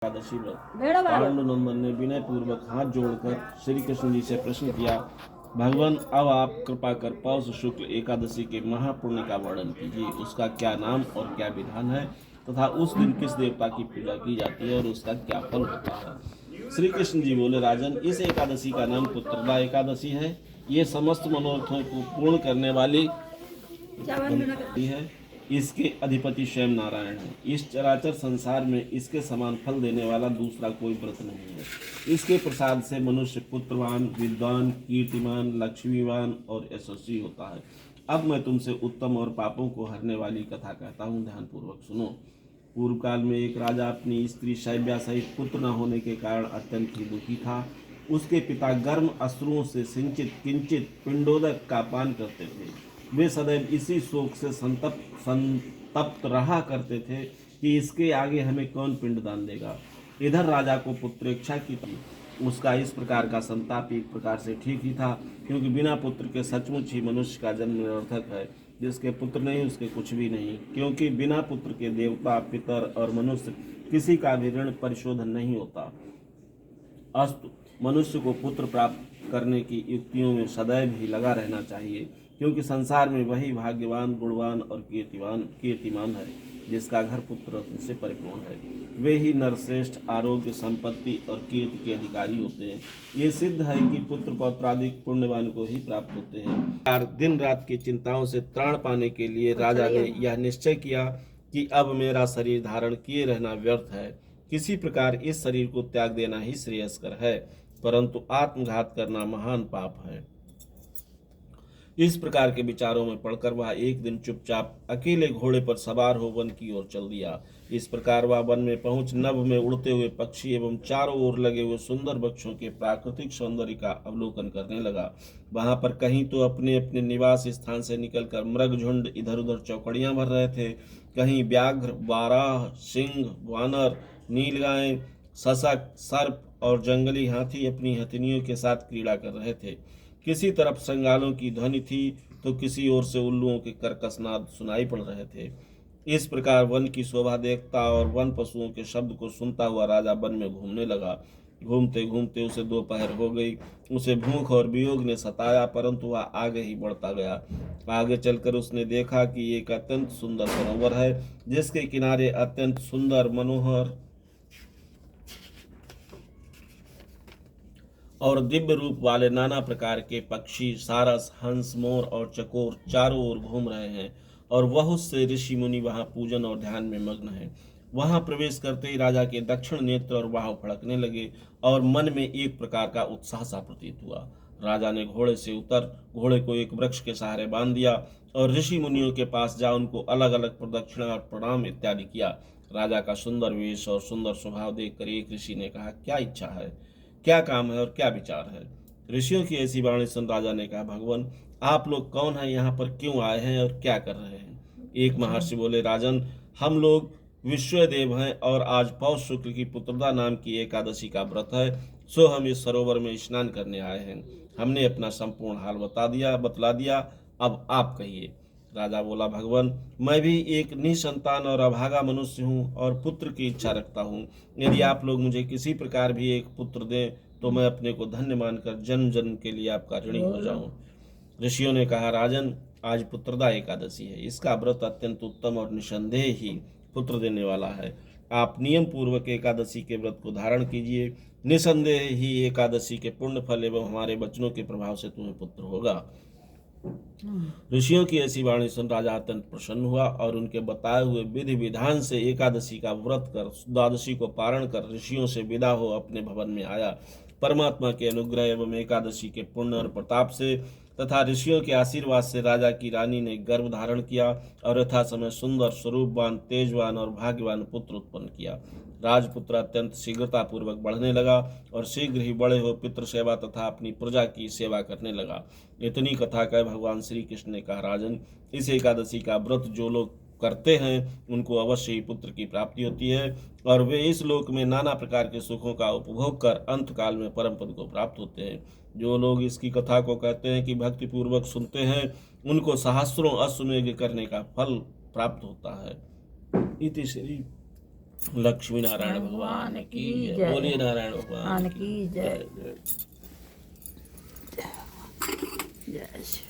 एकादशी व्रत। पांडु नंदन ने विनय पूर्वक हाथ जोड़कर श्री कृष्ण जी से प्रश्न किया, भगवान अब आप कृपा कर पौष शुक्ल एकादशी के महापुण्य का वर्णन कीजिए। उसका क्या नाम और क्या विधान है तथा उस दिन किस देवता की पूजा की जाती है और उसका क्या फल होता है। श्री कृष्ण जी बोले, राजन, इस एकादशी का नाम पुत्रदा एकादशी है। ये समस्त मनोरथों को पूर्ण करने वाली है। इसके अधिपति स्वयं नारायण है। इस चराचर संसार में इसके समान फल देने वाला दूसरा कोई व्रत नहीं है। इसके प्रसाद से मनुष्य पुत्रवान, विद्वान, कीर्तिमान, लक्ष्मीवान और यशस्वी होता है। अब मैं तुमसे उत्तम और पापों को हरने वाली कथा कहता हूँ, ध्यानपूर्वक सुनो। पूर्व काल में एक राजा अपनी स्त्री शैव्या सहित पुत्र न होने के कारण अत्यंत ही दुखी था। उसके पिता गर्म अश्रुओं से सिंचित किंचित पिंडोदक का पान करते थे। वे सदैव इसी शोक से संतप्त रहा करते थे कि इसके आगे हमें कौन पिंडदान देगा। इधर राजा को पुत्रेच्छा की थी। उसका इस प्रकार का संताप एक प्रकार से ठीक ही था, क्योंकि बिना पुत्र के सचमुच ही मनुष्य का जन्म निरर्थक है। जिसके पुत्र नहीं उसके कुछ भी नहीं, क्योंकि बिना पुत्र के देवता, पितर और मनुष्य किसी का भी ऋण परिशोधन नहीं होता। अस्तु, मनुष्य को पुत्र प्राप्त करने की युक्तियों में सदैव ही लगा रहना चाहिए, क्योंकि संसार में वही भाग्यवान, गुणवान और कीर्तिमान है जिसका घर पुत्र से परिपूर्ण है। वे ही नरश्रेष्ठ, आरोग्य, संपत्ति और कीर्ति के अधिकारी होते हैं। ये सिद्ध है कि पुत्र पौत्रादिक पुण्यवान को ही प्राप्त होते हैं। दिन रात की चिंताओं से त्राण पाने के लिए राजा ने यह निश्चय किया कि अब मेरा शरीर धारण किए रहना व्यर्थ है। किसी प्रकार इस शरीर को त्याग देना ही श्रेयस्कर है, परंतु आत्मघात करना महान पाप है। इस प्रकार के विचारों में पड़कर वह एक दिन चुपचाप अकेले घोड़े पर सवार हो वन की ओर चल दिया। इस प्रकार वह वन में पहुंच नभ में उड़ते हुए पक्षी एवं चारों ओर लगे हुए सुंदर वृक्षों के प्राकृतिक सौंदर्य का अवलोकन करने लगा। वहां पर कहीं तो अपने अपने निवास स्थान से निकलकर मृग झुंड इधर उधर चौकड़ियां भर रहे थे, कहीं व्याघ्र, वाराह, सिंह, वानर, नीलगाय, सशक, सर्प और जंगली हाथी अपनी हथिनियों के साथ क्रीड़ा कर रहे थे। किसी तरफ संगालों की ध्वनि थी तो किसी ओर से उल्लुओं के कर्कश नाद सुनाई पड़ रहे थे। इस प्रकार वन की शोभा देखता और वन पशुओं के शब्द को सुनता हुआ राजा वन में घूमने लगा। घूमते घूमते उसे दोपहर हो गई। उसे भूख और वियोग ने सताया, परंतु वह आगे ही बढ़ता गया। आगे चलकर उसने देखा कि एक अत्यंत सुंदर सरोवर है, जिसके किनारे अत्यंत सुंदर, मनोहर और दिव्य रूप वाले नाना प्रकार के पक्षी, सारस, हंस, मोर और चकोर चारों ओर घूम रहे हैं और बहुत से ऋषि मुनि वहां पूजन और ध्यान में मग्न हैं। वहां प्रवेश करते ही राजा के दक्षिण नेत्र और बाहु फड़कने लगे और मन में एक प्रकार का उत्साह सा प्रतीत हुआ। राजा ने घोड़े से उतर घोड़े को एक वृक्ष के सहारे बांध दिया और ऋषि मुनियों के पास जा उनको अलग अलग प्रदक्षिणा और प्रणाम इत्यादि किया। राजा का सुंदर वेश और सुंदर स्वभाव देखकर एक ऋषि ने कहा, क्या इच्छा है, क्या काम है और क्या विचार है। ऋषियों की ऐसी वाणी सुन राजा ने कहा, भगवान, आप लोग कौन हैं, यहाँ पर क्यों आए हैं और क्या कर रहे हैं। एक महर्षि बोले, राजन, हम लोग विश्वदेव हैं और आज पौष शुक्ल की पुत्रदा नाम की एकादशी का व्रत है, सो हम इस सरोवर में स्नान करने आए हैं। हमने अपना संपूर्ण हाल बतला दिया, अब आप कहिए। राजा बोला, भगवान, मैं भी एक निसंतान और अभागा मनुष्य हूँ और पुत्र की इच्छा रखता हूँ। यदि आप लोग मुझे किसी प्रकार भी एक पुत्र दें तो मैं अपने को धन्य मानकर जन्म जन्म के लिए आपका ऋणी हो जाऊं। ऋषियों ने कहा, राजन, आज पुत्रदा एकादशी है। इसका व्रत अत्यंत उत्तम और निसंदेह ही पुत्र देने वाला है। आप नियम पूर्वक एकादशी के व्रत को धारण कीजिए। निसंदेह ही एकादशी के पुण्य फल एवं हमारे वचनों के प्रभाव से तुम्हें पुत्र होगा। ऋषियों की ऐसी वाणी सुन राजा अत्यंत प्रसन्न हुआ और उनके बताए हुए विधि विधान से एकादशी का व्रत कर द्वादशी को पारण कर ऋषियों से विदा हो अपने भवन में आया। परमात्मा के अनुग्रह एवं एकादशी के पुण्य और प्रताप से तथा ऋषियों के आशीर्वाद से राजा की रानी ने गर्भ धारण किया और यथा समय सुंदर, स्वरूपवान, तेजवान और भाग्यवान पुत्र उत्पन्न किया। राजपुत्र अत्यंत शीघ्रता पूर्वक बढ़ने लगा और शीघ्र ही बड़े हो पितृ सेवा तथा अपनी प्रजा की सेवा करने लगा। इतनी कथा कह भगवान श्री कृष्ण ने कहा, राजन, इस एकादशी का व्रत जो लोग करते हैं उनको अवश्य ही पुत्र की प्राप्ति होती है और वे इस लोक में नाना प्रकार के सुखों का उपभोग कर अंत काल में परम पद को प्राप्त होते हैं। जो लोग इसकी कथा को कहते हैं कि भक्ति पूर्वक सुनते हैं, उनको सहस्रों अश्वमेध करने का फल प्राप्त होता है। इति श्री लक्ष्मी नारायण भगवान की जय। बोलिए नारायण भगवान की जय। जय। जय श्री